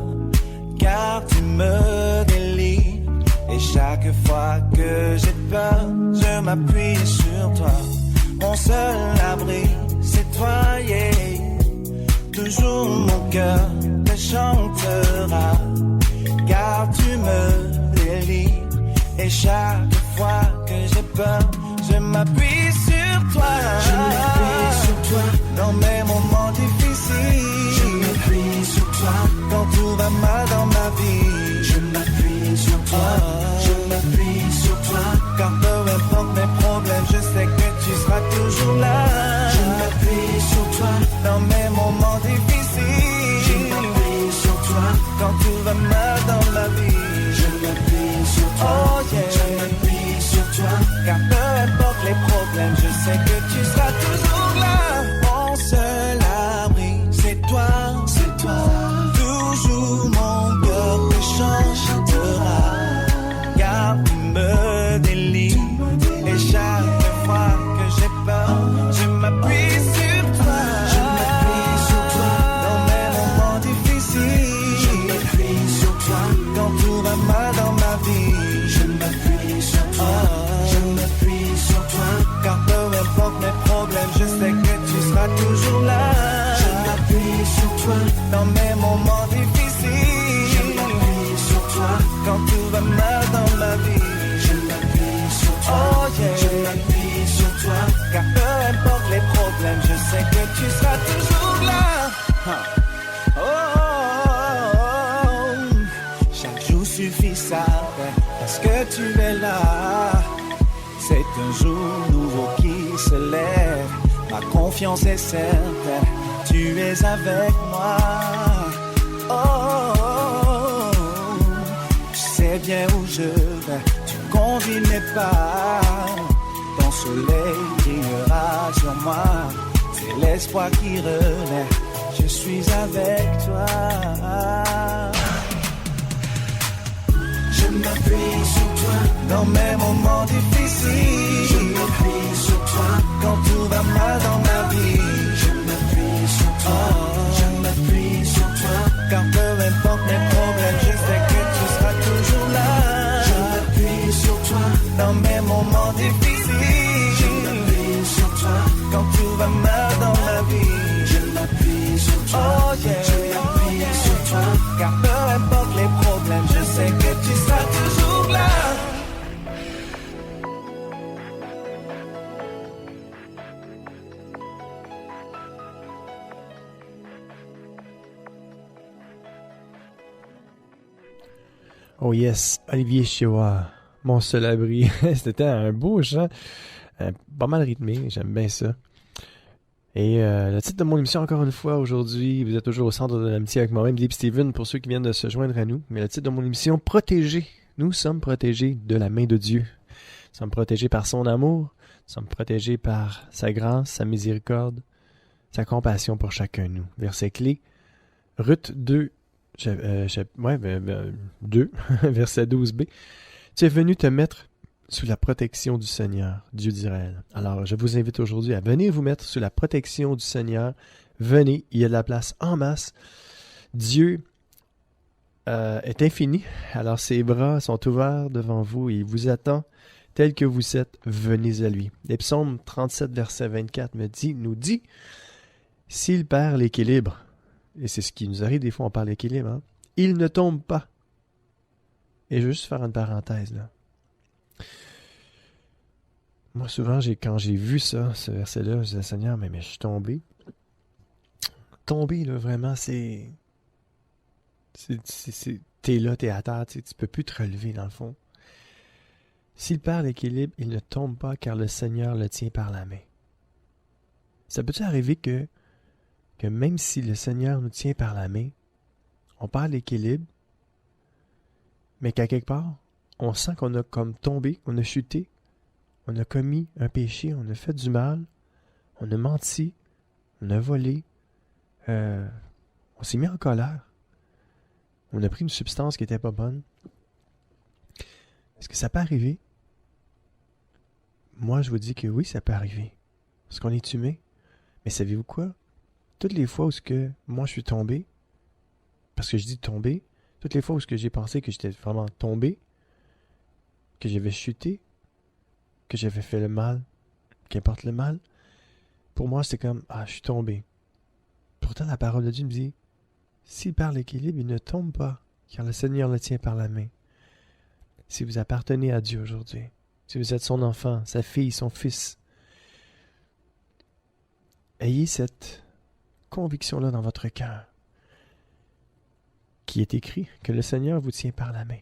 car tu me délivres. Et chaque fois que j'ai peur, je m'appuie sur toi. Mon seul abri, c'est toi, yeah. Toujours mon cœur te chantera, car tu me délivres. Et chaque fois que j'ai peur, je m'appuie sur toi. Je m'appuie sur toi dans mes moments difficiles. Je m'appuie sur toi quand tout va mal dans ma vie. Je m'appuie sur toi. Je m'appuie sur toi car peu importe Car peu importe les problèmes, je sais que tu seras toujours là. Mon seul abri, c'est toi, c'est toi. Toujours mon cœur te chantera, car tu me délivres. Et chaque fois que j'ai peur, je m'appuie sur toi. Je m'appuie sur toi dans mes moments difficiles. Je m'appuie sur toi quand tout va mal dans ma vie. Je m'appuie sur toi. Je m'appuie sur toi, car peu importe mes problèmes, je sais que tu seras toujours là. Je m'appuie sur toi dans mes moments difficiles. Je m'appuie sur toi quand tout va mal dans ma vie. Je m'appuie sur toi. Oh yeah. Je m'appuie sur toi, car peu importe les problèmes, je sais que tu seras toujours là. Oh, oh, oh. Chaque jour suffit ça, parce que tu es là. C'est un jour nouveau qui se lève. Ma confiance est certaine, tu es avec moi. Oh, oh, oh. Tu sais bien où je vais, tu conduis mes pas. Ton soleil brillera sur moi, c'est l'espoir qui renaît. Je suis avec toi. Je m'appuie sur toi dans mes moments difficiles. Je m'appuie sur toi quand tout va mal dans ma vie. Je m'appuie sur toi. Je m'appuie sur toi, car peu importe mes problèmes, je sais que tu seras toujours là. Je m'appuie sur toi dans mes moments difficiles. Je m'appuie sur toi quand tout va mal dans ma vie. Je m'appuie sur toi. Oh yeah. Je m'appuie sur toi, car peu importe les problèmes, je sais que tu seras toujours là. Oh yes, Olivier Chiwa, mon seul abri. C'était un beau chant, pas mal rythmé, j'aime bien ça. Et le titre de mon émission, encore une fois, aujourd'hui, vous êtes toujours au centre de l'amitié avec moi-même, Deep Steven, pour ceux qui viennent de se joindre à nous. Mais le titre de mon émission, Protégés. Nous sommes protégés de la main de Dieu. Nous sommes protégés par son amour. Nous sommes protégés par sa grâce, sa miséricorde, sa compassion pour chacun de nous. Verset clé, Ruth 2, 2, verset 12b. Tu es venu te mettre sous la protection du Seigneur, Dieu d'Israël. Alors, je vous invite aujourd'hui à venir vous mettre sous la protection du Seigneur. Venez, il y a de la place en masse. Dieu est infini, alors ses bras sont ouverts devant vous et il vous attend tel que vous êtes. Venez à lui. Les psaumes 37, verset 24 nous dit, s'il perd l'équilibre, et c'est ce qui nous arrive des fois, on parle d'équilibre, hein, il ne tombe pas. Et je veux juste faire une parenthèse là. Moi, souvent, quand j'ai vu ça, ce verset-là, je disais, Seigneur, mais je suis tombé. Tombé, là, vraiment, c'est t'es là, t'es à terre, tu peux plus te relever, dans le fond. S'il perd l'équilibre, il ne tombe pas, car le Seigneur le tient par la main. Ça peut-tu arriver que même si le Seigneur nous tient par la main, on perd l'équilibre, mais qu'à quelque part, on sent qu'on a comme tombé, qu'on a chuté, on a commis un péché, on a fait du mal, on a menti, on a volé, on s'est mis en colère, on a pris une substance qui n'était pas bonne. Est-ce que ça peut arriver? Moi, je vous dis que oui, ça peut arriver. Parce qu'on est humain. Mais savez-vous quoi? Toutes les fois où moi je suis tombé, parce que je dis tomber, toutes les fois où j'ai pensé que j'étais vraiment tombé, que j'avais chuté, que j'avais fait le mal, qu'importe le mal, pour moi c'était comme, je suis tombé. Pourtant la parole de Dieu me dit, s'il perd l'équilibre, il ne tombe pas, car le Seigneur le tient par la main. Si vous appartenez à Dieu aujourd'hui, si vous êtes son enfant, sa fille, son fils, ayez cette conviction-là dans votre cœur, qui est écrit que le Seigneur vous tient par la main.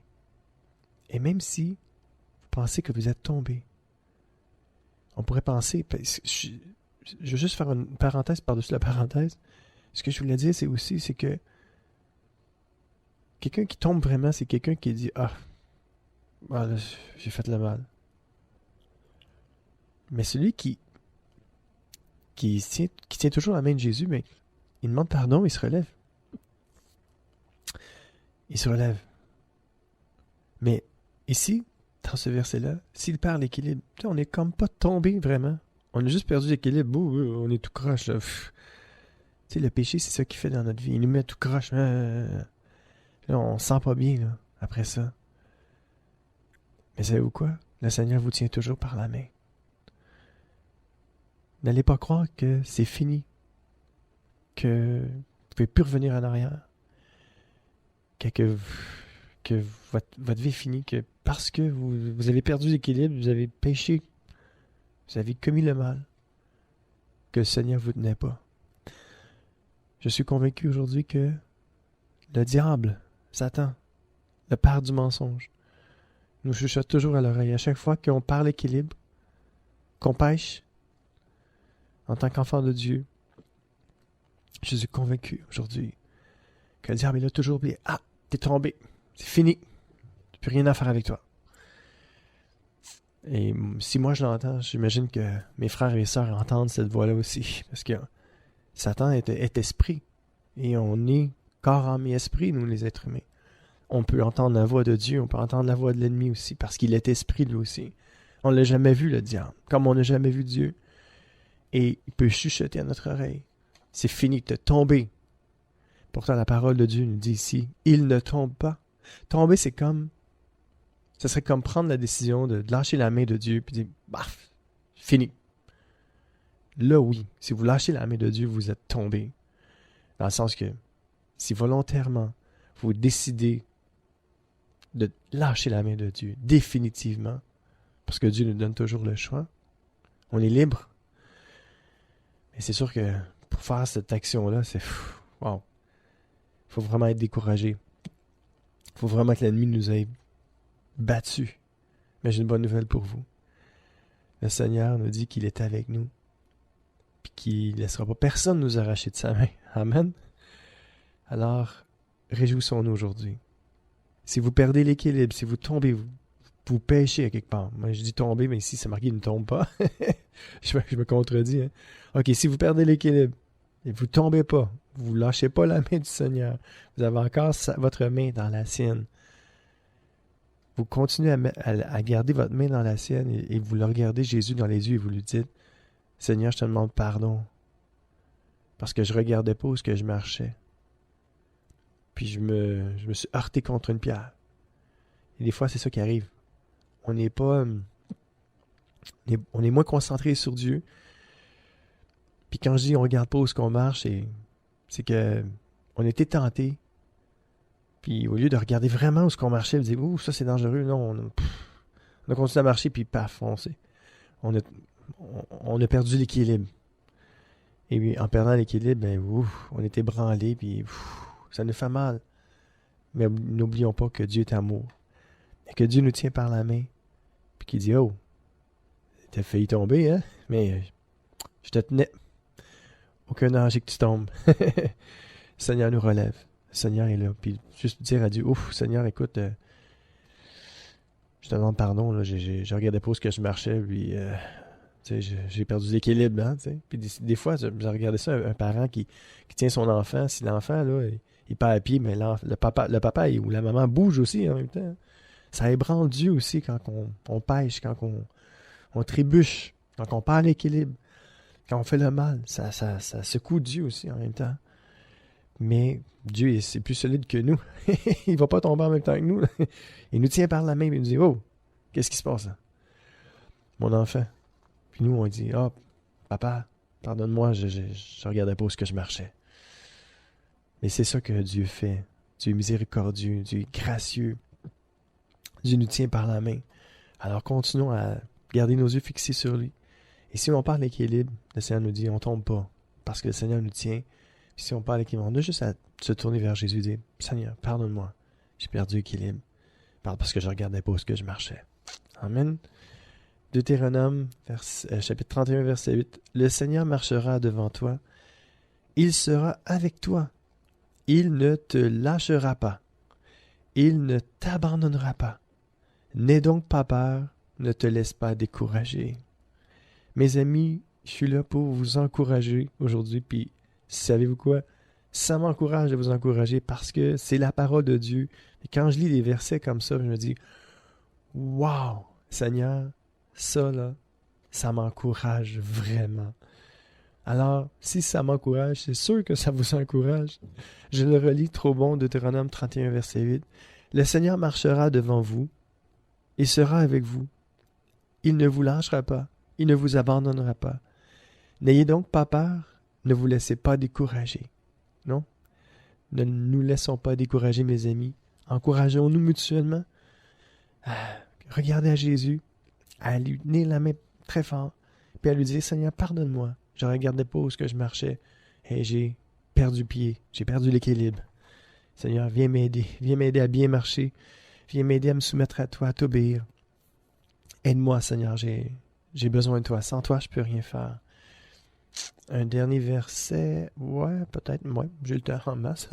Et même si vous pensez que vous êtes tombé, on pourrait penser, je veux juste faire une parenthèse par-dessus la parenthèse, ce que je voulais dire, c'est que quelqu'un qui tombe vraiment, c'est quelqu'un qui dit, là, j'ai fait le mal. Mais celui qui tient toujours la main de Jésus, mais il demande pardon, il se relève. Il se relève. Mais ici, dans ce verset-là, s'il perd l'équilibre, on n'est comme pas tombé vraiment. On a juste perdu l'équilibre. On est tout croche. Là. Tu sais, le péché, c'est ça qu'il fait dans notre vie. Il nous met tout croche. Là, on se sent pas bien là, après ça. Mais savez-vous quoi? Le Seigneur vous tient toujours par la main. N'allez pas croire que c'est fini. Que vous ne pouvez plus revenir en arrière. Que votre vie est finie. Que parce que vous avez perdu l'équilibre, vous avez péché, vous avez commis le mal, que le Seigneur ne vous tenait pas. Je suis convaincu aujourd'hui que le diable, Satan, le père du mensonge, nous chuchote toujours à l'oreille. À chaque fois qu'on parle équilibre, qu'on pêche, en tant qu'enfant de Dieu, je suis convaincu aujourd'hui que le diable, il a toujours oublié. Ah, t'es tombé, c'est fini, j'ai plus rien à faire avec toi. Et si moi je l'entends, j'imagine que mes frères et sœurs entendent cette voix-là aussi. Parce que Satan est esprit. Et on est corps, âme et esprit, nous les êtres humains. On peut entendre la voix de Dieu, on peut entendre la voix de l'ennemi aussi, parce qu'il est esprit lui aussi. On ne l'a jamais vu, le diable, comme on n'a jamais vu Dieu. Et il peut chuchoter à notre oreille. C'est fini, tu es tombé. Pourtant, la parole de Dieu nous dit ici, il ne tombe pas. Tomber, c'est comme... Ce serait comme prendre la décision de lâcher la main de Dieu puis dire, baf, fini. Là, oui, si vous lâchez la main de Dieu, vous êtes tombé. Dans le sens que, si volontairement, vous décidez de lâcher la main de Dieu, définitivement, parce que Dieu nous donne toujours le choix, on est libre. Mais c'est sûr que pour faire cette action-là, c'est... Wow. Il faut vraiment être découragé. Il faut vraiment que l'ennemi nous ait battu. Mais j'ai une bonne nouvelle pour vous. Le Seigneur nous dit qu'il est avec nous. Puis qu'il ne laissera pas personne nous arracher de sa main. Amen. Alors, réjouissons-nous aujourd'hui. Si vous perdez l'équilibre, si vous tombez, vous péchez à quelque part. Moi, je dis tomber, mais ici, c'est marqué « ne tombe pas ». je me contredis. Hein? OK, si vous perdez l'équilibre, et vous ne tombez pas, vous ne lâchez pas la main du Seigneur, vous avez encore votre main dans la sienne. Vous continuez à garder votre main dans la sienne et vous le regardez Jésus dans les yeux et vous lui dites « Seigneur, je te demande pardon parce que je ne regardais pas où est-ce que je marchais. Puis je me suis heurté contre une pierre. » Et des fois, c'est ça qui arrive. On n'est pas... on est moins concentré sur Dieu. Puis quand je dis on ne regarde pas où est-ce qu'on marche, c'est que on était tenté. Puis au lieu de regarder vraiment où est-ce qu'on marchait, on dit « Ouh, ça c'est dangereux. » Non, on a continué à marcher, puis paf, on a perdu l'équilibre. Et puis en perdant l'équilibre, on était branlé, puis ça nous fait mal. Mais n'oublions pas que Dieu est amour. Et que Dieu nous tient par la main. Puis qu'il dit « Oh, t'as failli tomber, hein? Mais je te tenais. Aucun danger que tu tombes. » Le Seigneur nous relève. Le Seigneur est là. Puis juste dire à Dieu, ouf, Seigneur, écoute, je te demande pardon, là, je regardais pas où est-ce que je marchais, puis j'ai perdu l'équilibre, hein, t'sais. Puis des fois, j'ai regardé ça, un parent qui tient son enfant, si l'enfant, là, il part à pied, mais le papa ou la maman bouge aussi en même temps. Ça ébranle Dieu aussi quand on pêche, quand on trébuche, quand on perd l'équilibre, quand on fait le mal. Ça secoue Dieu aussi en même temps. Mais Dieu, c'est plus solide que nous. Il ne va pas tomber en même temps que nous. Il nous tient par la main et il nous dit « Oh, qu'est-ce qui se passe là? Mon enfant. » Puis nous, on dit « Oh, papa, pardonne-moi, je ne regardais pas où est-ce que je marchais. » Mais c'est ça que Dieu fait. Dieu est miséricordieux, Dieu est gracieux. Dieu nous tient par la main. Alors continuons à garder nos yeux fixés sur lui. Et si on parle d'équilibre, le Seigneur nous dit « On ne tombe pas. » Parce que le Seigneur nous tient. Puis si on parle d'équilibre, on a juste à se tourner vers Jésus et dire « Seigneur, pardonne-moi, j'ai perdu l'équilibre. Parce que je ne regardais pas où est-ce que je marchais. » Amen. Deutéronome, chapitre 31, verset 8. « Le Seigneur marchera devant toi. Il sera avec toi. Il ne te lâchera pas. Il ne t'abandonnera pas. N'aie donc pas peur, ne te laisse pas décourager. » Mes amis, je suis là pour vous encourager aujourd'hui. Puis, savez-vous quoi? Ça m'encourage de vous encourager parce que c'est la parole de Dieu. Et quand je lis des versets comme ça, je me dis, wow, Seigneur, ça là, ça m'encourage vraiment. Alors, si ça m'encourage, c'est sûr que ça vous encourage. Je le relis trop bon, Deutéronome 31, verset 8. Le Seigneur marchera devant vous et sera avec vous. Il ne vous lâchera pas, il ne vous abandonnera pas. N'ayez donc pas peur, ne vous laissez pas décourager. Non? Ne nous laissons pas décourager, mes amis. Encourageons-nous mutuellement. Regardez à Jésus, à lui tenir la main très fort, puis à lui dire, Seigneur, pardonne-moi. Je ne regardais pas où je marchais et j'ai perdu pied, j'ai perdu l'équilibre. Seigneur, viens m'aider à bien marcher, viens m'aider à me soumettre à toi, à t'obéir. Aide-moi, Seigneur, j'ai besoin de toi. Sans toi, je ne peux rien faire. Un dernier verset, peut-être, j'ai le temps en masse.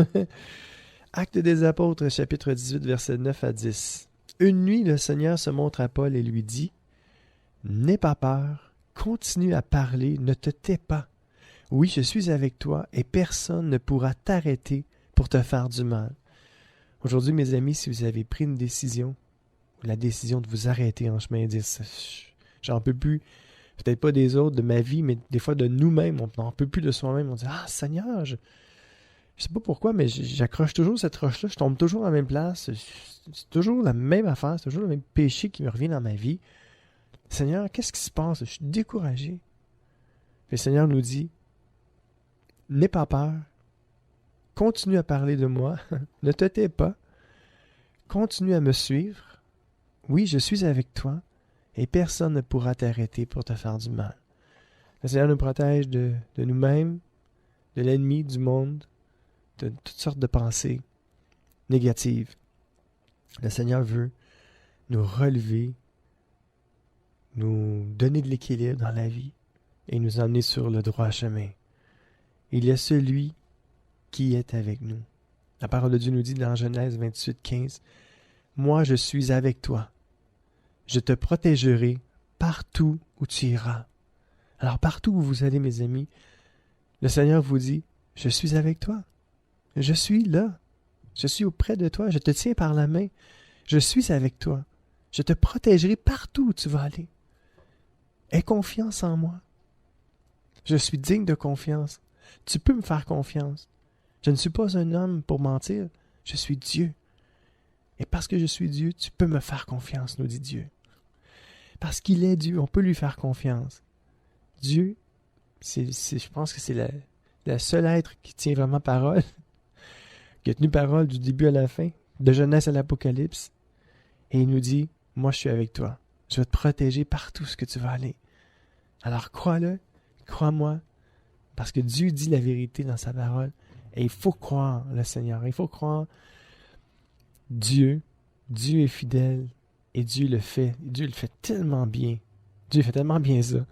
Actes des Apôtres, chapitre 18, versets 9 à 10. Une nuit, le Seigneur se montre à Paul et lui dit, « N'aie pas peur, continue à parler, ne te tais pas. Oui, je suis avec toi et personne ne pourra t'arrêter pour te faire du mal. » Aujourd'hui, mes amis, si vous avez pris une décision, la décision de vous arrêter en chemin et dire, « J'en peux plus. » Peut-être pas des autres, de ma vie, mais des fois de nous-mêmes. On n'en peut plus de soi-même. On dit, ah Seigneur, je sais pas pourquoi, mais j'accroche toujours cette roche-là. Je tombe toujours à la même place. C'est toujours la même affaire. C'est toujours le même péché qui me revient dans ma vie. Seigneur, qu'est-ce qui se passe? Je suis découragé. Puis le Seigneur nous dit, n'aie pas peur. Continue à parler de moi. Ne te tais pas. Continue à me suivre. Oui, je suis avec toi. Et personne ne pourra t'arrêter pour te faire du mal. Le Seigneur nous protège de nous-mêmes, de l'ennemi, du monde, de toutes sortes de pensées négatives. Le Seigneur veut nous relever, nous donner de l'équilibre dans la vie et nous emmener sur le droit chemin. Il est celui qui est avec nous. La parole de Dieu nous dit dans Genèse 28, 15, « Moi, je suis avec toi. Je te protégerai partout où tu iras. » Alors, partout où vous allez, mes amis, le Seigneur vous dit, « Je suis avec toi. Je suis là. Je suis auprès de toi. Je te tiens par la main. Je suis avec toi. Je te protégerai partout où tu vas aller. Aie confiance en moi. Je suis digne de confiance. Tu peux me faire confiance. Je ne suis pas un homme pour mentir. Je suis Dieu. Et parce que je suis Dieu, tu peux me faire confiance, nous dit Dieu. Parce qu'il est Dieu, on peut lui faire confiance. Dieu, je pense que c'est le seul être qui tient vraiment parole, qui a tenu parole du début à la fin, de Genèse à l'Apocalypse. Et il nous dit, moi je suis avec toi. Je vais te protéger partout ce que tu vas aller. Alors crois-le, crois-moi, parce que Dieu dit la vérité dans sa parole. Et il faut croire le Seigneur, il faut croire Dieu. Dieu est fidèle. Et Dieu le fait tellement bien. Dieu fait tellement bien ça.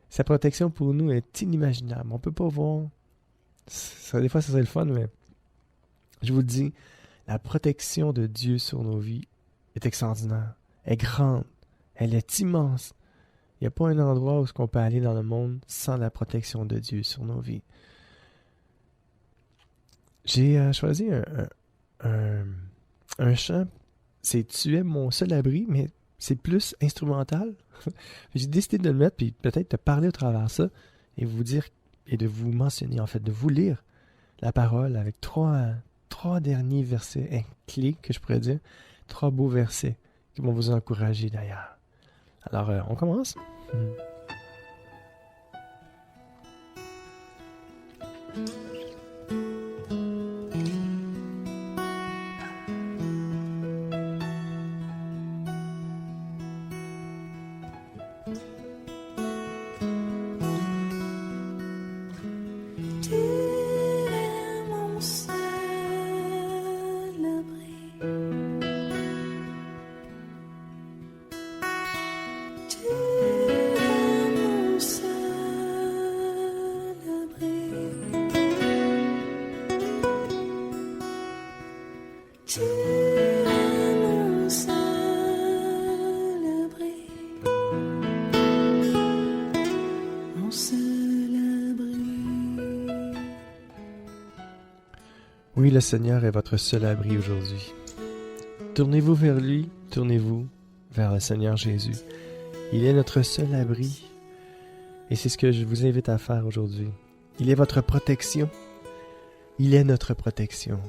Sa protection pour nous est inimaginable. On ne peut pas voir. Des fois, ça serait le fun, mais je vous le dis, la protection de Dieu sur nos vies est extraordinaire. Elle est grande. Elle est immense. Il n'y a pas un endroit où on peut aller dans le monde sans la protection de Dieu sur nos vies. J'ai choisi un chant. C'est « Tu es mon seul abri », mais c'est plus instrumental. J'ai décidé de le mettre, puis peut-être de parler au travers de ça, et vous dire, et de vous mentionner, en fait, de vous lire la parole avec trois derniers versets clés, que je pourrais dire, 3 beaux versets qui vont vous encourager d'ailleurs. Alors, on commence. Tu es Oui, le Seigneur est votre seul abri aujourd'hui. Tournez-vous vers lui, tournez-vous vers le Seigneur Jésus. Il est notre seul abri. Et c'est ce que je vous invite à faire aujourd'hui. Il est votre protection. Il est notre protection.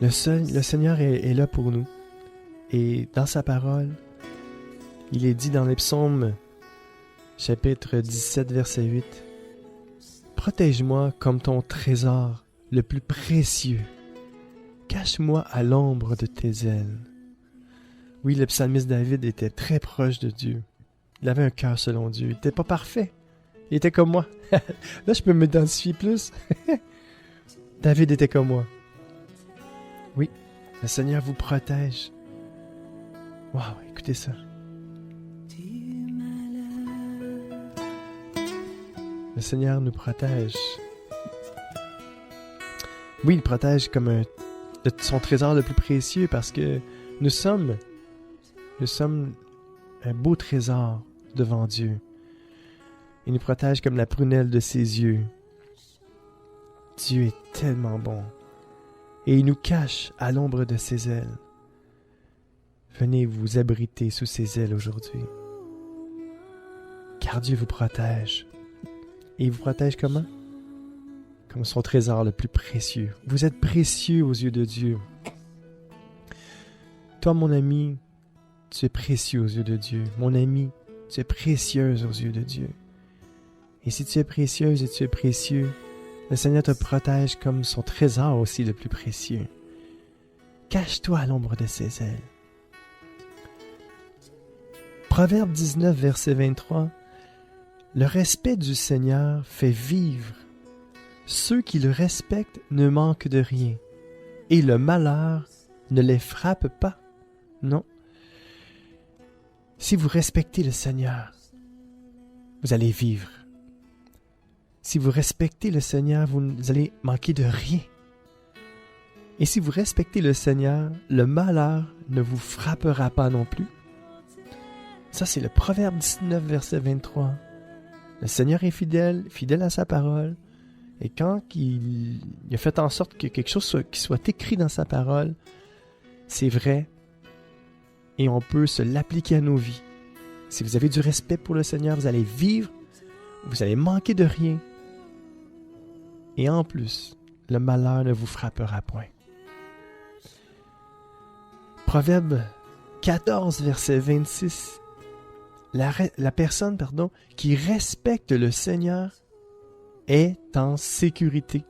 Le Seigneur est là pour nous. Et dans sa parole, il est dit dans les psaumes, chapitre 17, verset 8, « Protège-moi comme ton trésor le plus précieux. Cache-moi à l'ombre de tes ailes. » Oui, le psalmiste David était très proche de Dieu. Il avait un cœur selon Dieu. Il n'était pas parfait. Il était comme moi. Là, je peux m'identifier plus. David était comme moi. Oui, le Seigneur vous protège. Wow, écoutez ça. Le Seigneur nous protège. Oui, il protège comme son trésor le plus précieux parce que nous sommes un beau trésor devant Dieu. Il nous protège comme la prunelle de ses yeux. Dieu est tellement bon. Et il nous cache à l'ombre de ses ailes. Venez vous abriter sous ses ailes aujourd'hui. Car Dieu vous protège. Et il vous protège comment? Comme son trésor le plus précieux. Vous êtes précieux aux yeux de Dieu. Toi, mon ami, tu es précieux aux yeux de Dieu. Mon ami, tu es précieuse aux yeux de Dieu. Et si tu es précieuse et tu es précieux, le Seigneur te protège comme son trésor aussi le plus précieux. Cache-toi à l'ombre de ses ailes. Proverbe 19, verset 23. Le respect du Seigneur fait vivre. Ceux qui le respectent ne manquent de rien. Et le malheur ne les frappe pas. Non. Si vous respectez le Seigneur, vous allez vivre. Si vous respectez le Seigneur, vous allez manquer de rien. Et si vous respectez le Seigneur, le malheur ne vous frappera pas non plus. Ça, c'est le Proverbe 19, verset 23. Le Seigneur est fidèle, fidèle à sa parole. Et quand il a fait en sorte que quelque chose qui soit écrit dans sa parole, c'est vrai. Et on peut se l'appliquer à nos vies. Si vous avez du respect pour le Seigneur, vous allez vivre, vous allez manquer de rien. Et en plus, le malheur ne vous frappera point. Proverbe 14, verset 26. La personne, qui respecte le Seigneur est en sécurité,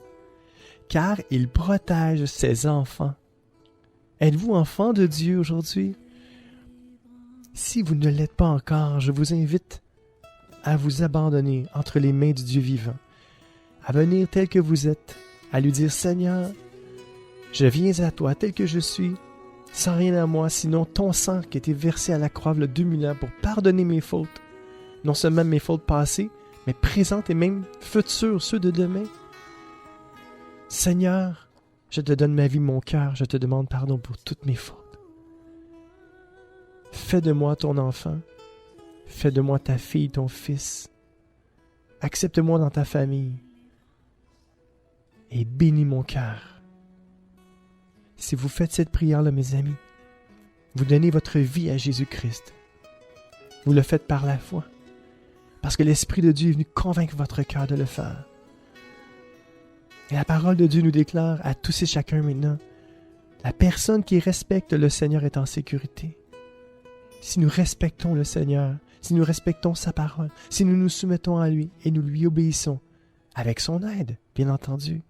car il protège ses enfants. Êtes-vous enfant de Dieu aujourd'hui? Si vous ne l'êtes pas encore, je vous invite à vous abandonner entre les mains du Dieu vivant, à venir tel que vous êtes, à lui dire « Seigneur, je viens à toi tel que je suis, sans rien à moi, sinon ton sang qui a été versé à la croix il y a 2000 ans pour pardonner mes fautes, non seulement mes fautes passées, mais présentes et même futures, ceux de demain. Seigneur, je te donne ma vie, mon cœur, je te demande pardon pour toutes mes fautes. Fais de moi ton enfant, fais de moi ta fille, ton fils. Accepte-moi dans ta famille et bénis mon cœur. Si vous faites cette prière-là, mes amis, vous donnez votre vie à Jésus-Christ. Vous le faites par la foi, parce que l'Esprit de Dieu est venu convaincre votre cœur de le faire. Et la parole de Dieu nous déclare à tous et chacun maintenant, la personne qui respecte le Seigneur est en sécurité. Si nous respectons le Seigneur, si nous respectons sa parole, si nous nous soumettons à lui et nous lui obéissons, avec son aide, bien entendu,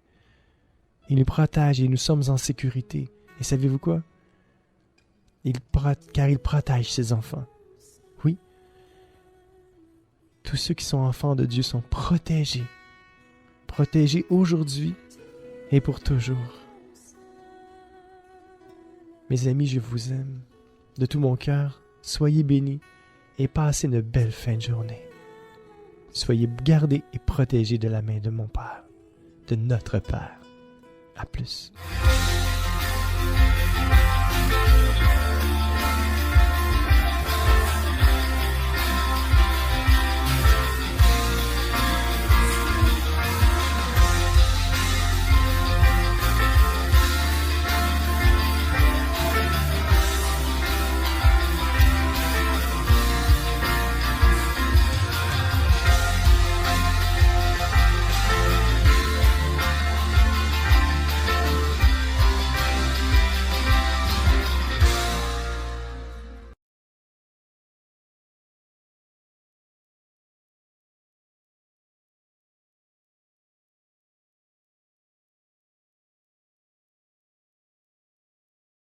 il nous protège et nous sommes en sécurité. Et savez-vous quoi? Car il protège ses enfants. Oui. Tous ceux qui sont enfants de Dieu sont protégés. Protégés aujourd'hui et pour toujours. Mes amis, je vous aime. De tout mon cœur, soyez bénis et passez une belle fin de journée. Soyez gardés et protégés de la main de mon Père, de notre Père. À plus.